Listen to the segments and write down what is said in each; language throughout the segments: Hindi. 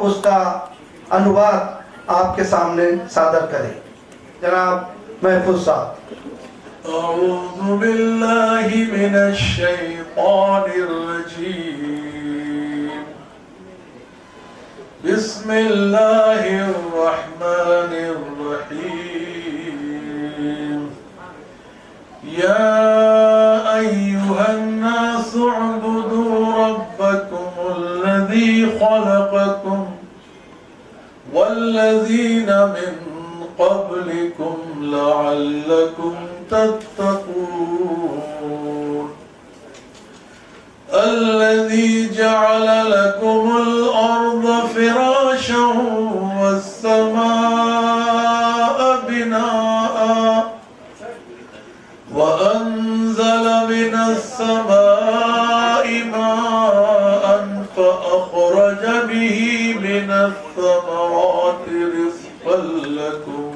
उसका अनुवाद आपके सामने सादर करें। जनाब महफूज साहब। अऊज़ु बिल्लाहि मिनश शैतानिर रजीम। बिस्मिल्लाहिर रहमानिर रहीम। या अय्युहन नासु उअ्बुदू रब्बकुमुल्लज़ी खलक़कुम वल्लज़ीना मिन क़ब्लिकुम लअल्लकुम तत्तक़ून। अल्लज़ी जअल लकुमुल अर्ज़ फ़िराशं वस्समाअ बिनाअ वअन्ज़ल मिनस समाइ माअन फ़अख़रज बिही मिनस समराति रिज़क़न लकुम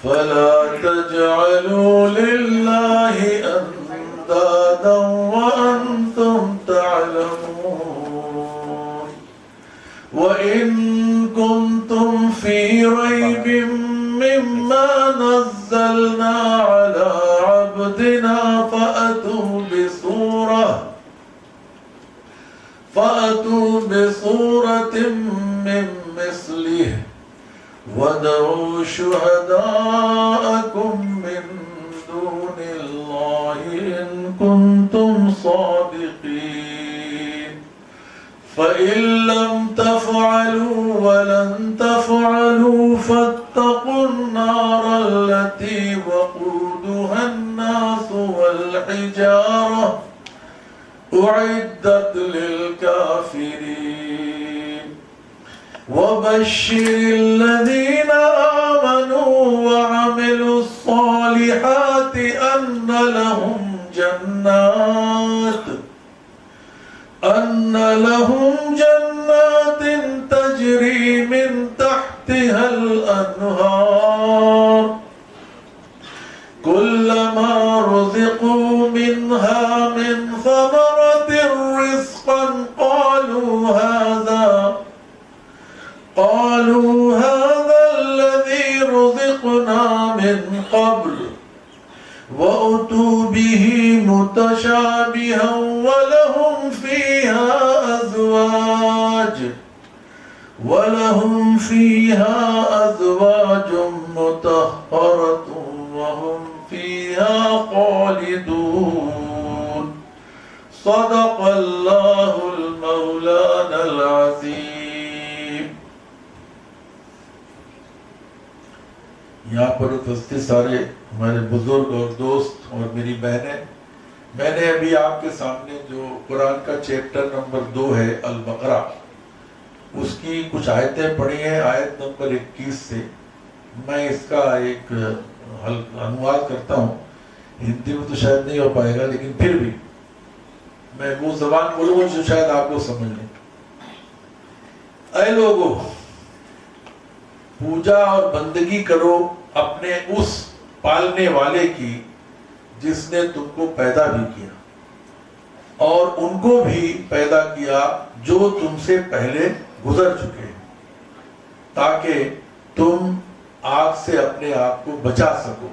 फला तजअलू लिल्लाहि अंदादा व अंतुम तअलमून। व इन कुंतुम फी रैबिम मिम्मा नज़्ज़लना अला अब्दिना फ़अतू बिसूरतिम मिन मिस्लिहि वदऊ शुहदाअकुम मिन दूनिल्लाहि इन कुंतुम सादिक़ीन। फ़इन लम तफ़अलू वलन तफ़अलू फ़त्तक़ुन नार अल्लती वक़ूदुहा अन्नासु वल हिजारा उइद्दत लिलकाफ़िरीन। वबश्शिरिल्लज़ीना आमनू वअमिलुस्सालिहाति अन्न लहुम जन्नातिन तजरी मिन तहतिहल अन्हार कुल्लमा रुज़िक़ू मिन्हा मिन समरतिर रिज़क़न क़ालू हाज़ा अल्लज़ी रुज़िक़ना मिन क़ब्ल वअतू बिही मुतशाबिहन वलहुम फ़ीहा अज़वाजुम मुतहहरतुन वहुम फ़ीहा ख़ालिदून। सदक़ल्लाहुल मौलानाल अज़ीम। यहाँ पर उपस्थित सारे हमारे बुजुर्ग और दोस्त और मेरी बहनें, मैंने अभी आपके सामने जो कुरान का चैप्टर नंबर 2 है अल बकरा, उसकी कुछ आयतें पढ़ी हैं। आयत नंबर 21 से मैं इसका एक अनुवाद करता हूँ। हिंदी में तो शायद नहीं हो पाएगा, लेकिन फिर भी मैं वो ज़बान बोलूँगा जो शायद आप लोग समझ लें। ऐ लोगों, पूजा और बंदगी करो अपने उस पालने वाले की जिसने तुमको पैदा भी किया और उनको भी पैदा किया जो तुमसे पहले गुजर चुके हैं, ताकि तुम आग से अपने आप को बचा सको।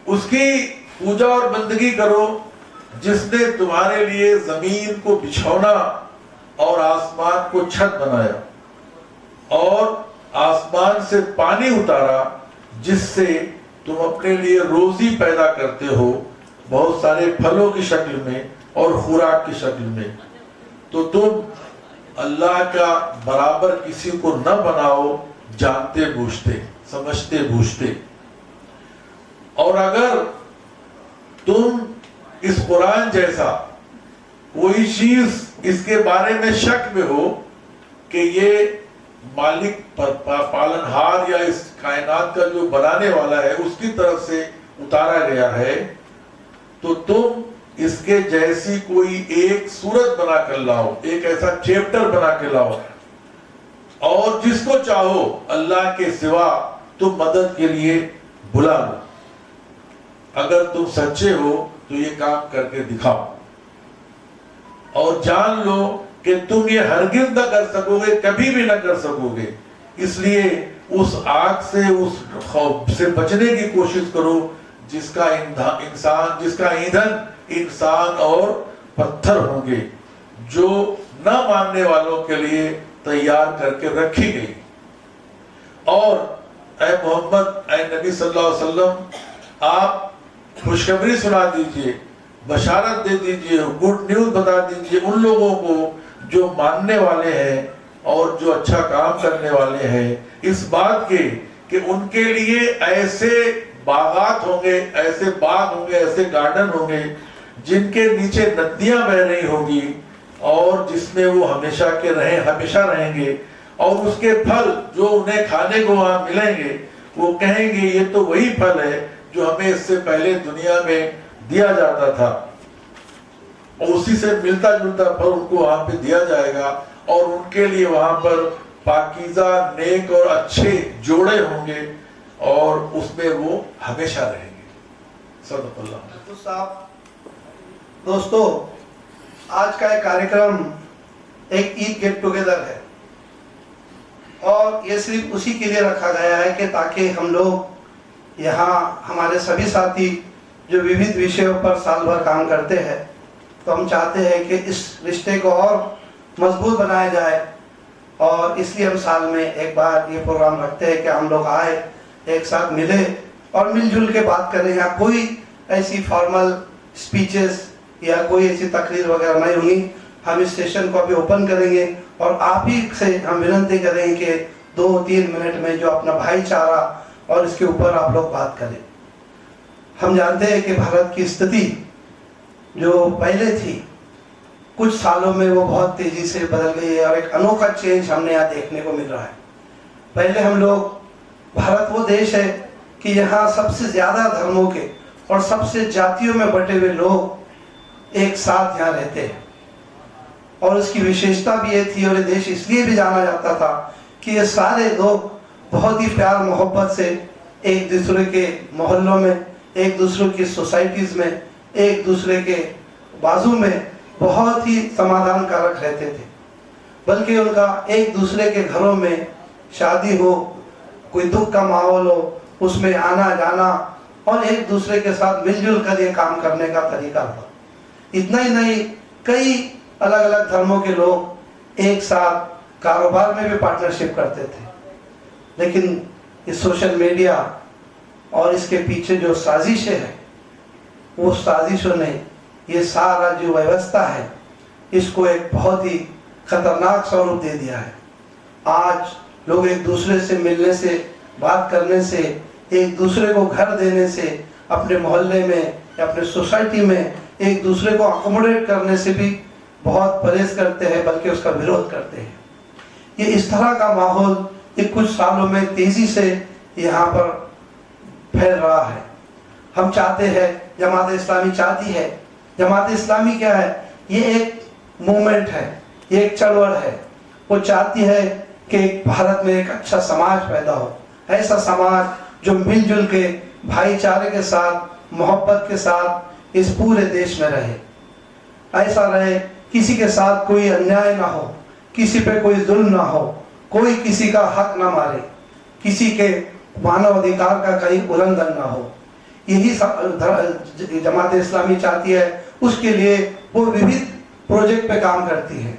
उसकी पूजा और बंदगी करो जिसने तुम्हारे लिए जमीन को बिछौना और आसमान को छत बनाया और आसमान से पानी उतारा जिससे तुम अपने लिए रोजी पैदा करते हो, बहुत सारे फलों की शक्ल में और खुराक की शक्ल में। तो तुम अल्लाह का बराबर किसी को न बनाओ, जानते बूझते, समझते बूझते। और अगर तुम इस कुरान जैसा कोई चीज इसके बारे में शक में हो कि ये मालिक पालनहार या इस कायनात का जो बनाने वाला है उसकी तरफ से उतारा गया है, तो तुम इसके जैसी कोई एक सूरत बना कर लाओ, एक ऐसा चैप्टर बना के लाओ और जिसको चाहो अल्लाह के सिवा तुम मदद के लिए बुला लो। अगर तुम सच्चे हो तो ये काम करके दिखाओ और जान लो कि तुम ये हरगिज न कर सकोगे, कभी भी न कर सकोगे। इसलिए उस आग से, उस खौफ से बचने की कोशिश करो जिसका ईंधन इंसान और पत्थर होंगे, जो न मानने वालों के लिए तैयार करके रखी गई। और ऐ मोहम्मद, ऐ नबी सल्लल्लाहु अलैहि वसल्लम, आप खुशखबरी सुना दीजिए, बशारत दे दीजिए, गुड न्यूज बता दीजिए उन लोगों को जो मानने वाले हैं और जो अच्छा काम करने वाले हैं, इस बात के कि उनके लिए ऐसे बागात होंगे, ऐसे बाग होंगे, ऐसे गार्डन होंगे जिनके नीचे नदियां बह रही होगी और जिसमें वो हमेशा रहेंगे, और उसके फल जो उन्हें खाने को वहां मिलेंगे, वो कहेंगे ये तो वही फल है जो हमें इससे पहले दुनिया में दिया जाता था, और उसी से मिलता जुलता फल उनको वहां पे दिया जाएगा, और उनके लिए वहां पर पाकीज़ा, नेक और अच्छे जोड़े होंगे, और उसमें वो हमेशा रहेंगे। सल्लल्लाहु साहब, दोस्तों, आज का एक कार्यक्रम एक ईद गेट टुगेदर है, और ये सिर्फ उसी के लिए रखा गया है कि ताकि हम लोग यहाँ, हमारे सभी साथी जो विविध विषयों पर साल भर काम करते हैं, तो हम चाहते हैं कि इस रिश्ते को और मजबूत बनाया जाए, और इसलिए हम साल में एक बार ये प्रोग्राम रखते हैं कि हम लोग आए, एक साथ मिले और मिलजुल के बात करें। यहाँ कोई ऐसी फॉर्मल स्पीचेस या कोई ऐसी तकरीर वगैरह नहीं होगी। हम इस सेशन को अभी ओपन करेंगे और आप ही से हम विनती करेंगे कि 2-3 मिनट में जो अपना भाईचारा और इसके ऊपर आप लोग बात करें। हम जानते हैं कि भारत की स्थिति जो पहले थी, कुछ सालों में वो बहुत तेजी से बदल गई है, और एक अनोखा चेंज हमने यहाँ देखने को मिल रहा है। पहले हम लोग, भारत वो देश है कि यहाँ सबसे ज्यादा धर्मों के और सबसे जातियों में बटे हुए लोग एक साथ यहाँ रहते हैं, और उसकी विशेषता भी ये थी, और ये देश इसलिए भी जाना जाता था कि ये सारे लोग बहुत ही प्यार मोहब्बत से एक दूसरे के मोहल्लों में, एक दूसरे की सोसाइटीज में, एक दूसरे के बाजू में बहुत ही समाधान कारक रहते थे। बल्कि उनका एक दूसरे के घरों में शादी हो, कोई दुख का माहौल हो, उसमें आना जाना और एक दूसरे के साथ मिलजुल कर ये काम करने का तरीका था। इतना ही नहीं, कई अलग अलग धर्मों के लोग एक साथ कारोबार में भी पार्टनरशिप करते थे। लेकिन इस सोशल मीडिया और इसके पीछे जो साजिशें हैं, वो साजिशों ने ये सारा जो व्यवस्था है, इसको एक बहुत ही खतरनाक स्वरूप दे दिया है। आज लोग एक दूसरे से मिलने से, बात करने से, एक दूसरे को घर देने से, अपने मोहल्ले में या अपने सोसाइटी में एक दूसरे को अकोमोडेट करने से भी बहुत परहेज करते हैं, बल्कि उसका विरोध करते हैं। ये इस तरह का माहौल ये कुछ सालों में तेजी से यहाँ पर फैल रहा है। हम चाहते हैं, जमात इस्लामी चाहती है, जमात इस्लामी क्या है, ये एक मूवमेंट है, ये एक चळवळ है। वो चाहती है कि भारत में एक अच्छा समाज पैदा हो, ऐसा समाज जो मिलजुल के भाईचारे के साथ, मोहब्बत के साथ इस पूरे देश में रहे। ऐसा रहे, किसी के साथ कोई अन्याय ना हो, किसी पे कोई जुल्म ना हो, कोई किसी का हक ना मारे, किसी के मानव अधिकार का कहीं उल्लंघन ना हो। यही जमात इस्लामी चाहती है। उसके लिए वो विविध प्रोजेक्ट पे काम करती है,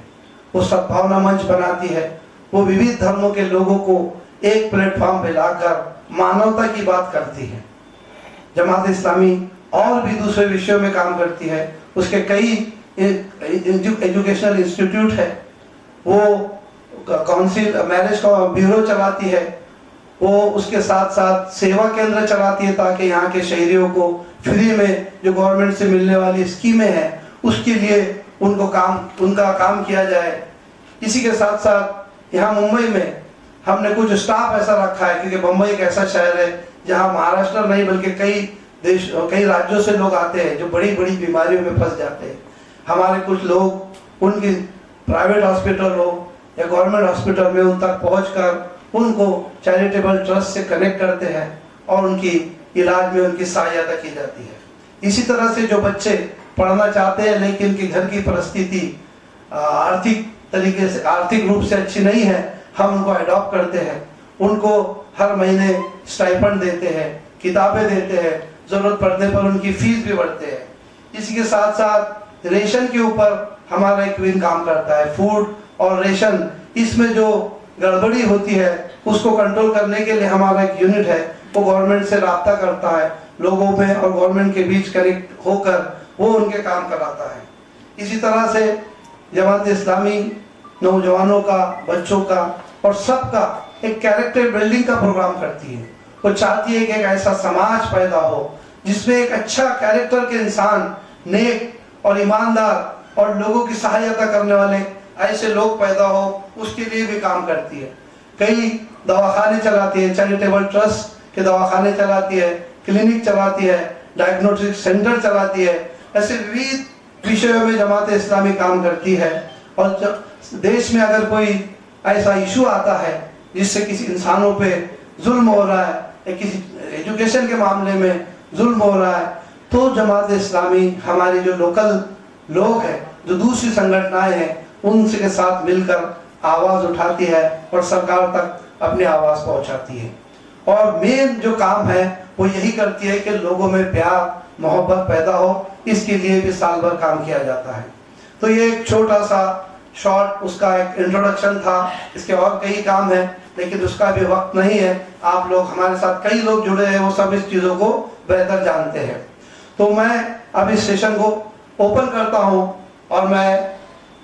वो सद्भावना मंच बनाती है, वो विविध धर्मों के लोगों को एक प्लेटफॉर्म पे लाकर मानवता की बात करती है। जमात इस्लामी और भी दूसरे विषयों में काम करती है। उसके कई एजुकेशनल इंस्टीट्यूट है, वो काउंसिल मैरिज का ब्यूरो चलाती है, वो उसके साथ साथ सेवा केंद्र चलाती है ताकि यहाँ के शहरियों को फ्री में जो गवर्नमेंट से मिलने वाली स्कीमें हैं उसके लिए उनका काम किया जाए। इसी के साथ साथ यहाँ मुंबई में हमने कुछ स्टाफ ऐसा रखा है, क्योंकि मुंबई एक ऐसा शहर है जहाँ महाराष्ट्र नहीं बल्कि कई राज्यों से लोग आते हैं जो बड़ी बड़ी बीमारियों में फंस जाते हैं। हमारे कुछ लोग उनकी प्राइवेट हॉस्पिटल हो या गवर्नमेंट हॉस्पिटल में उन तक पहुंचकर उनको चैरिटेबल ट्रस्ट से कनेक्ट करते हैं और उनकी इलाज में उनकी सहायता की जाती है। इसी तरह से जो बच्चे पढ़ना चाहते हैं लेकिन उनके घर की परिस्थिति, आर्थिक तरीके से आर्थिक रूप से अच्छी नहीं है, हम उनको अडॉप्ट करते हैं, उनको हर महीने स्टाइपेंड देते हैं, किताबें देते हैं, ज़रूरत पड़ने पर उनकी फीस भी बढ़ते हैं। इसी के साथ साथ रेशन के ऊपर हमारा एक विंग काम करता है। फूड और रेशन, इसमें जो गड़बड़ी होती है उसको कंट्रोल करने के लिए हमारा एक यूनिट है, वो गवर्नमेंट से राब्ता करता है, लोगों में और गवर्नमेंट के बीच कनेक्ट होकर वो उनके काम कराता है। इसी तरह से जमात इस्लामी नौजवानों का, बच्चों का और सबका एक कैरेक्टर बिल्डिंग का प्रोग्राम करती है। वो चाहती है कि एक ऐसा समाज पैदा हो जिसमें एक अच्छा कैरेक्टर के इंसान, नेक और ईमानदार और लोगों की सहायता करने वाले ऐसे लोग पैदा हो, उसके लिए भी काम करती है। कई दवाखाने चलाती है, चैरिटेबल ट्रस्ट के दवाखाने चलाती है, क्लिनिक चलाती है, डायग्नोस्टिक सेंटर चलाती है। ऐसे विविध विषयों में जमात इस्लामी काम करती है। और देश में अगर कोई ऐसा इशू आता है जिससे किसी इंसानों पे जुल्म हो रहा है या किसी एजुकेशन के मामले में जुल्म हो रहा है, तो जमात इस्लामी हमारे जो लोकल लोग हैं, जो दूसरी संगठनाएं हैं, उनके साथ मिलकर आवाज़ उठाती है और सरकार तक अपनी आवाज़ पहुंचाती है। और मेन जो काम है वो यही करती है कि लोगों में प्यार मोहब्बत पैदा हो, इसके लिए भी साल भर काम किया जाता है। तो ये एक छोटा सा शॉर्ट उसका एक इंट्रोडक्शन था। इसके और कई काम है लेकिन उसका भी वक्त नहीं है। आप लोग हमारे साथ कई लोग जुड़े हैं, वो सब इस चीज़ों को बेहतर जानते हैं। तो मैं अब इस सेशन को ओपन करता हूँ और मैं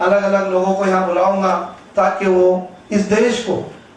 अलग अलग लोगों को यहाँ बुलाऊंगा ताकि वो इस देश को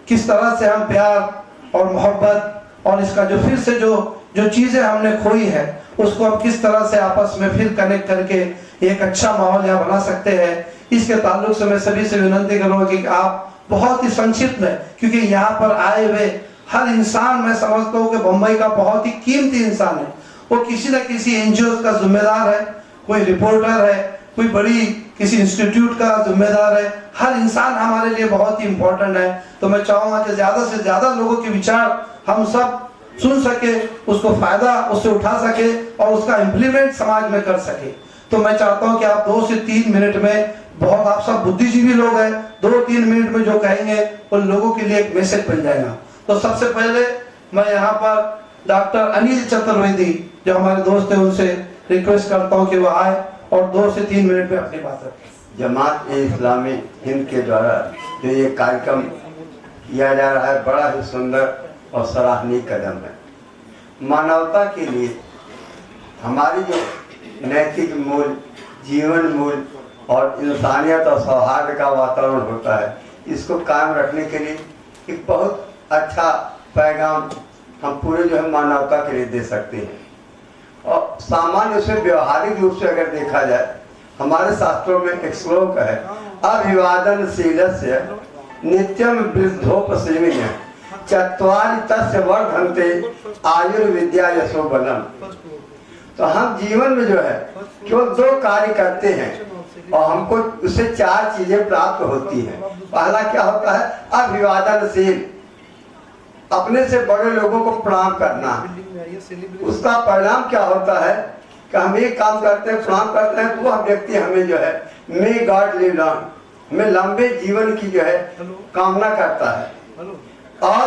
किस तरह से हम प्यार और मोहब्बत और इसका जो फिर से जो चीज़ें हमने खोई है उसको हम किस तरह से आपस में फिर कनेक्ट करके एक अच्छा माहौल यहाँ बना सकते हैं, इसके ताल्लुक से मैं सभी से विनती करूँगा कि आप बहुत ही संक्षिप्त में, क्योंकि यहाँ पर आए हुए हर इंसान मैं समझता हूँ कि बम्बई का बहुत ही कीमती इंसान है। वो किसी न किसी एनजीओ का जिम्मेदार है, कोई रिपोर्टर है, कोई बड़ी किसी इंस्टीट्यूट का जिम्मेदार है। हर इंसान हमारे लिए बहुत ही इम्पोर्टेंट है। तो मैं चाहूँगा कि ज़्यादा से ज़्यादा लोगों के विचार हम सब सुन सके, उसको फायदा उससे उठा सके और उसका इम्प्लीमेंट समाज में कर सके। तो मैं चाहता हूँ कि आप 2 से 3 मिनट में, बहुत आप सब बुद्धिजीवी लोग हैं, 2-3 मिनट में जो कहेंगे वो लोगों के लिए एक मैसेज बन जाएगा। तो सबसे पहले मैं यहाँ पर डॉक्टर अनिल चतुर्वेदी जो हमारे दोस्त हैं उनसे रिक्वेस्ट करता हूँ कि वो आए और 2 से 3 मिनट में अपनी बात रखें। जमात इस्लामी हिंद के द्वारा जो ये कार्यक्रम किया जा रहा है, बड़ा ही सुंदर और सराहनीय कदम है। मानवता के लिए हमारी जो नैतिक मूल्य, जीवन मूल्य और इंसानियत और सौहार्द का वातावरण होता है, इसको कायम रखने के लिए एक बहुत अच्छा पैगाम हम पूरे जो है मानवता के लिए दे सकते हैं। और सामान्य से व्यवहारिक रूप से अगर देखा जाए, हमारे शास्त्रों में एक श्लोक है, अभिवादनशीलस्य नित्यम वृद्धोपसेव्य चत्वारि तस्य वर्धन्ते आयुर्विद्या यशो बलम। तो हम जीवन में जो है केवल 2 कार्य करते हैं और हमको उससे 4 चीजें प्राप्त होती हैं। पहला क्या होता है? अभिवादनशील, अपने से बड़े लोगों को प्रणाम करना। उसका परिणाम क्या होता है कि हम एक काम करते हैं, प्रणाम करते हैं, तो वह व्यक्ति हमें जो है मे गॉड लिव लॉन्ग, हमें लंबे जीवन की जो है कामना करता है। और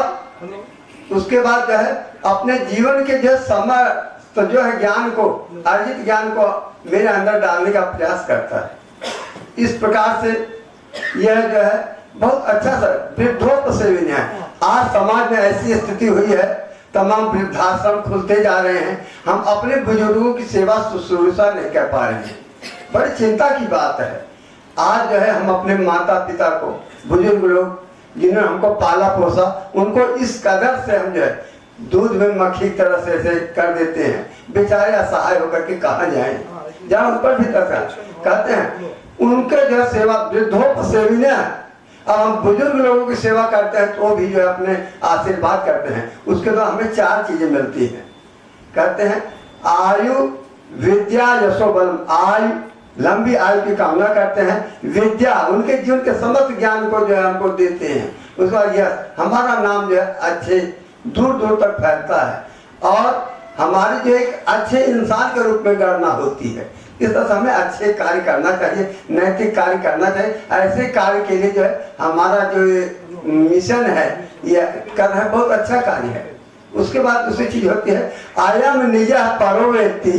उसके बाद जो है अपने जीवन के जो समय तो जो है ज्ञान को, अर्जित ज्ञान को मेरे अंदर डालने का प्रयास करता है। इस प्रकार से यह जो है बहुत अच्छा सा वृद्धोपसेव्य है। आज समाज में ऐसी स्थिति हुई है, तमाम वृद्धाश्रम खुलते जा रहे हैं, हम अपने बुजुर्गों की सेवा शुश्रूषा नहीं कर पा रहे हैं। बड़ी चिंता की बात है। आज जो है हम अपने माता पिता को, बुजुर्ग लोग जिन्होंने हमको पाला पोसा, उनको इस कदर से हम जो है दूध में मक्खी की तरह से कर देते हैं, बेचारे असहाय होकर के कहाँ जाएं, जहाँ ऊपर भी तक कहते हैं उनके जो सेवा वृद्धोपसेव्य। अब हम बुजुर्ग लोगों की सेवा करते हैं तो भी जो है अपने आशीर्वाद करते हैं, उसके बाद हमें 4 चीजें मिलती हैं। कहते हैं आयु विद्या यशो बलम, आयु लंबी आयु की कामना करते हैं, विद्या उनके जीवन के समस्त ज्ञान को जो है हमको देते हैं। उसके बाद यह हमारा नाम जो है अच्छे दूर दूर तक फैलता है और हमारी जो एक अच्छे इंसान के रूप में गणना होती है। इस तरह से हमें अच्छे कार्य करना चाहिए, नैतिक कार्य करना चाहिए। ऐसे कार्य के लिए जो है हमारा जो मिशन है ये कर रहे हैं, बहुत अच्छा कार्य है। उसके बाद दूसरी चीज होती है आयम निज परो व्यक्ति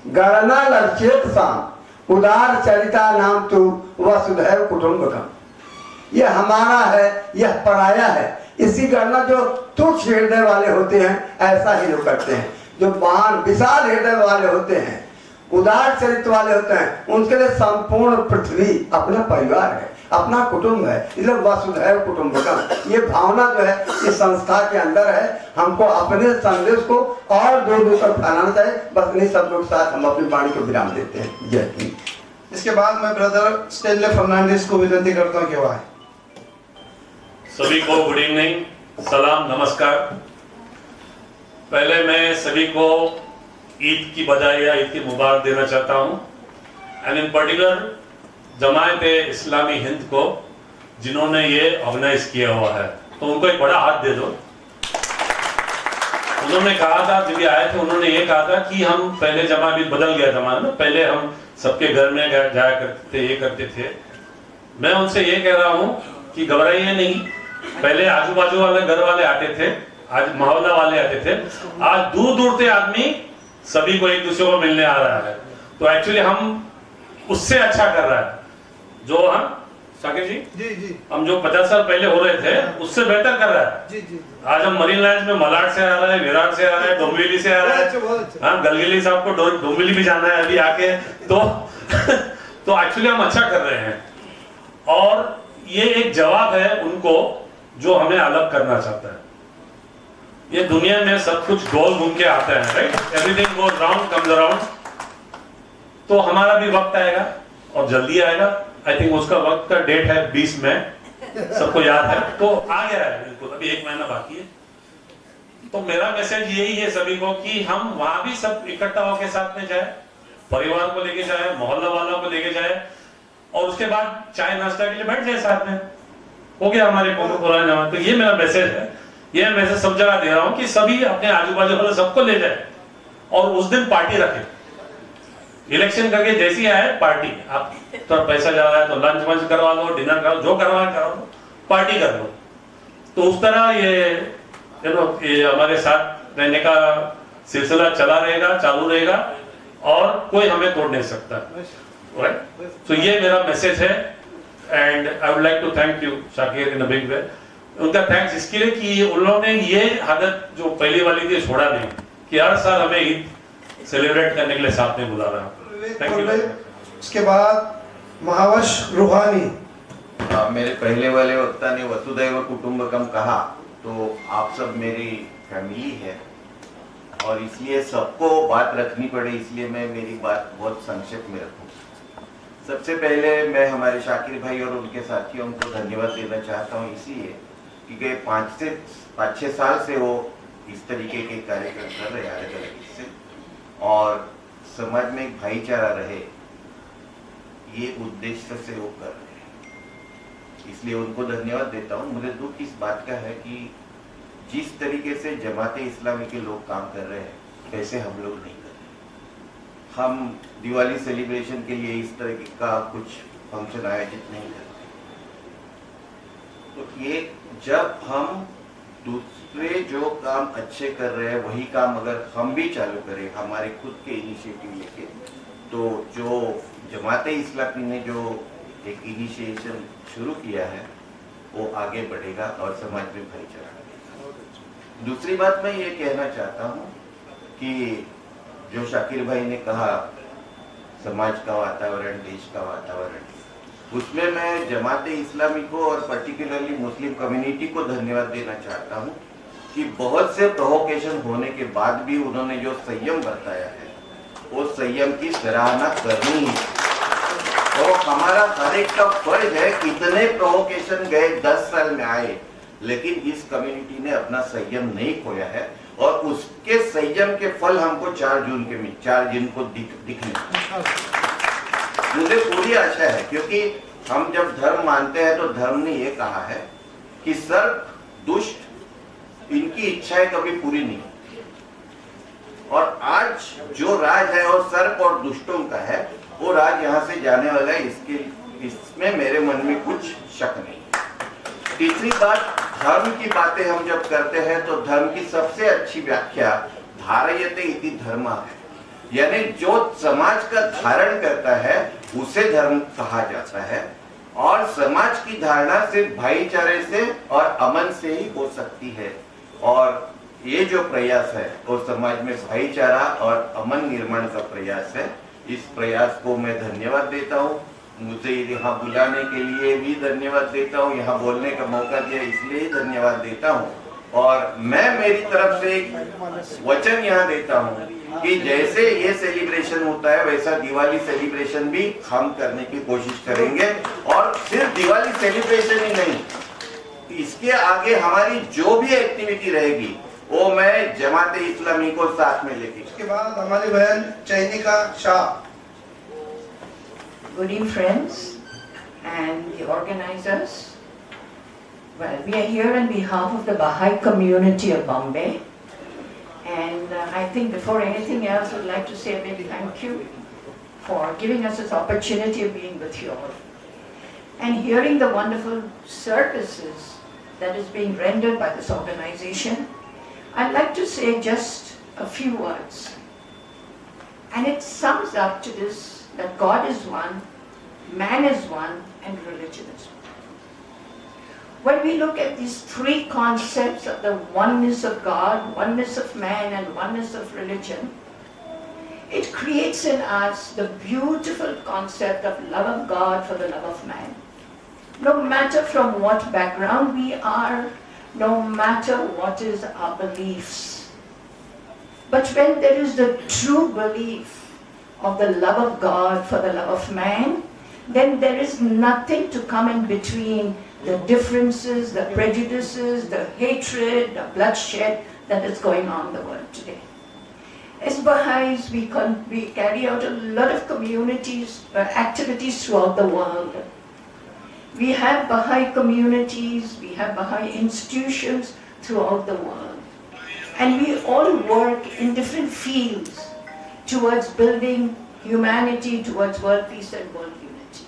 गणना लक्ष्यत साम उदार चरिता नाम तु वसुधैव कुटुंबकम। ये हमारा है, यह पराया है, इसकी गणना जो तुच्छ हृदय वाले होते हैं ऐसा ही लोग करते हैं। जो महान विशाल हृदय वाले होते हैं, उदार चरित्र वाले होते हैं, उनके लिए संपूर्ण पृथ्वी अपना परिवार है, अपना कुटुंब है। इसलिए वसुधैव कुटुंबकम ये भावना जो है इस संस्था के अंदर है। हमको अपने संदेश को और दूर दूर तक फैलाना चाहिए। बस इन्हीं सब लोग साथ हम अपनी वाणी को विराम देते हैं। जय हिंद। इसके बाद मैं ब्रदर स्टेनले फर्नांडिस को विनती करता हूँ कि वह आए। सभी को गुड इवनिंग, सलाम, नमस्कार। पहले मैं सभी को ईद की बधाई या ईद की मुबारक देना चाहता हूं, एंड इन पर्टिकुलर जमायत इस्लामी हिंद को जिन्होंने ये ऑर्गेनाइज किया हुआ है, तो उनको एक बड़ा हाथ दे दो। उन्होंने कहा था, जब ये आए थे उन्होंने ये कहा था कि हम पहले जमा भी बदल गया जमाना में, पहले हम सबके घर में जाया करते थे, ये करते थे। मैं उनसे ये कह रहा हूँ कि घबराइए नहीं। पहले आजू बाजू वाले घर वाले आते थे, आज मोहल्ला वाले आते थे, आज दूर दूर से आदमी सभी को एक दूसरे को मिलने आ रहा है। तो एक्चुअली हम उससे अच्छा कर रहा है जो हम साकिब जी हम जो 50 साल पहले हो रहे थे उससे बेहतर कर रहा है। आज हम मरीन लाइन्स में मलाड से आ रहा है, विराट से आ रहा है, डोंबिवली से आ रहा है। हाँ, गलगिली साहब को डोंबिवली भी जाना है अभी आके, तो एक्चुअली हम अच्छा कर रहे हैं। और ये एक जवाब है उनको जो हमें अलग करना चाहता है। ये दुनिया में सब कुछ गोल घूम के आता है, right? Everything goes round comes around. तो हमारा भी वक्त आएगा और जल्दी आएगा। आई थिंक उसका वक्त का डेट है 20 मई, सबको याद है, तो आ गया है बिल्कुल, अभी 1 महीना बाकी है। तो मेरा मैसेज यही है सभी को कि हम वहां भी सब इकट्ठा होकर साथ में जाए, परिवार को लेके जाए, मोहल्ला वालों को लेके जाए, और उसके बाद चाय नाश्ता के लिए बैठ जाए साथ में। हो गया हमारे पुराने जमाने। तो ये मेरा मैसेज है, ये मैसेज सब जगह दे रहा हूँ कि सभी अपने आजू बाजू वाले सबको ले जाए और उस दिन पार्टी रखें। इलेक्शन करके जैसी आए पार्टी, आप तो पैसा जा रहा है तो लंच वंच करवा लो, डिनर करो, जो करवा करा लो, पार्टी कर लो। तो उस तरह ये हमारे साथ रहने का सिलसिला चला रहेगा, चालू रहेगा, और कोई हमें तोड़ नहीं सकता, राइट? तो ये मेरा मैसेज है, and I would like to thank you Shakir in a big way. उनका थैंक्स इसके लिए कि उन्होंने ये आदत जो पहली वाली थी छोड़ा नहीं, कि हर साल हमें ईद सेलिब्रेट करने के लिए साथ में बुला रहा है। Thank you. उसके बाद महावश रूहानी। मेरे पहले वाले वक्ता ने वसुधैव कुटुंबकम कहा, तो आप सब मेरी फैमिली है और इसलिए सबको बात रखनी पड़े, इसलिए मैं मेरी बात बहुत संक्षेप में रखूं। सबसे पहले मैं हमारे शाकिर भाई और उनके साथियों को धन्यवाद देना चाहता हूं, इसलिए क्योंकि 5-6 साल से वो इस तरीके के कार्यक्रम कर रहे हैं अलग अलग हिस्से, और समाज में एक भाईचारा रहे, ये उद्देश्य से वो कर रहे हैं, इसलिए उनको धन्यवाद देता हूँ। मुझे दुख इस बात का है कि जिस तरीके से जमाते इस्लामी के लोग काम कर रहे हैं वैसे हम लोग नहीं कर रहे। हम दिवाली सेलिब्रेशन के लिए इस तरह का कुछ फंक्शन आयोजित नहीं करते। तो ये जब हम दूसरे जो काम अच्छे कर रहे हैं वही काम अगर हम भी चालू करें हमारे खुद के इनिशिएटिव लेके, तो जो जमाते इस्लामी ने जो एक इनिशिएशन शुरू किया है वो आगे बढ़ेगा और समाज में भाईचारा बढ़ेगा। दूसरी बात मैं ये कहना चाहता हूँ कि जो शाकिर भाई ने कहा समाज का वातावरण, देश का वातावरण, उसमें मैं जमाते इस्लामी को और पर्टिकुलरली मुस्लिम कम्युनिटी को धन्यवाद देना चाहता हूँ कि बहुत से प्रोवोकेशन होने के बाद भी उन्होंने जो संयम बरताया है वो संयम की सराहना करनी है। तो हमारा हर एक का फर्ज है, कितने प्रोवोकेशन गए 10 साल में आए, लेकिन इस कम्युनिटी ने अपना संयम नहीं खोया है, और उसके संयम के फल हमको 4 जून को दिखने। मुझे पूरी आशा है, क्योंकि हम जब धर्म मानते हैं तो धर्म ने ये कहा है कि सर्प दुष्ट इनकी इच्छाएं कभी पूरी नहीं होती, और आज जो राज है और सर्प और दुष्टों का है, वो राज यहाँ से जाने वाला है, इसमें मेरे मन में कुछ शक नहीं है। तीसरी बात, धर्म की बातें हम जब करते हैं तो धर्म की सबसे अच्छी व्याख्या धारयते इति धर्म है, यानी जो समाज का धारण करता है उसे धर्म कहा जाता है। और समाज की धारणा सिर्फ भाईचारे से और अमन से ही हो सकती है। और ये जो प्रयास है वो समाज में भाईचारा और अमन निर्माण का प्रयास है। इस प्रयास को मैं धन्यवाद देता हूँ। मुझे यहाँ बुलाने के लिए भी धन्यवाद देता हूँ, यहाँ बोलने का मौका दिया इसलिए ही धन्यवाद देता हूँ। और मैं मेरी तरफ से एक वचन यहाँ देता हूँ कि जैसे ये सेलिब्रेशन होता है वैसा दिवाली सेलिब्रेशन भी हम करने की कोशिश करेंगे। और सिर्फ दिवाली सेलिब्रेशन ही नहीं, इसके आगे हमारी जो भी एक्टिविटी रहेगी वो मैं जमाते इस्लामी को साथ में लेके। इसके बाद हमारी बहन चैनिका Shah. Good evening, friends and the organizers. Well, we are here on behalf of the Baha'i community of Bombay, and I think before anything else, I'd like to say a big thank you for giving us this opportunity of being with you all and hearing the wonderful services that is being rendered by this organization. I'd like to say just a few words, and it sums up to this: that God is one, man is one, and religion is one. When we look at these three concepts of the oneness of God, oneness of man, and oneness of religion, it creates in us the beautiful concept of love of God for the love of man. No matter from what background we are, no matter what is our beliefs. But when there is the true belief of the love of God for the love of man, then there is nothing to come in between the differences, the prejudices, the hatred, the bloodshed that is going on in the world today. As Baha'is, we carry out a lot of activities throughout the world. We have Baha'i communities, we have Baha'i institutions throughout the world. And we all work in different fields towards building humanity, towards world peace and world unity.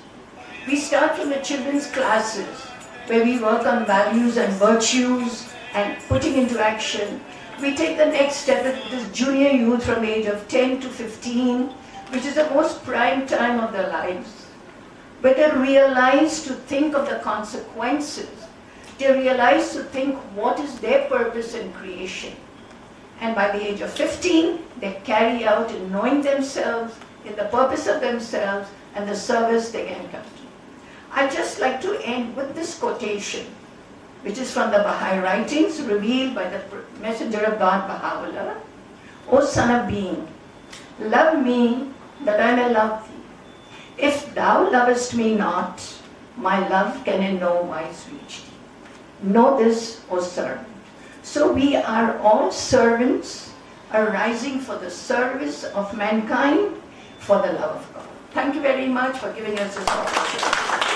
We start from the children's classes, where we work on values and virtues and putting into action. We take the next step with this junior youth from the age of 10 to 15, which is the most prime time of their lives, where they realize to think of the consequences. They realize to think what is their purpose in creation. And by the age of 15, they carry out in knowing themselves, in the purpose of themselves, and the service they can come to. I'd just like to end with this quotation, which is from the Baha'i writings revealed by the Messenger of God, Baha'u'llah. O son of being, love me that I may love thee. If thou lovest me not, my love can in no wise reach thee. Know this, O servant. So we are all servants arising for the service of mankind, for the love of God. Thank you very much for giving us this opportunity.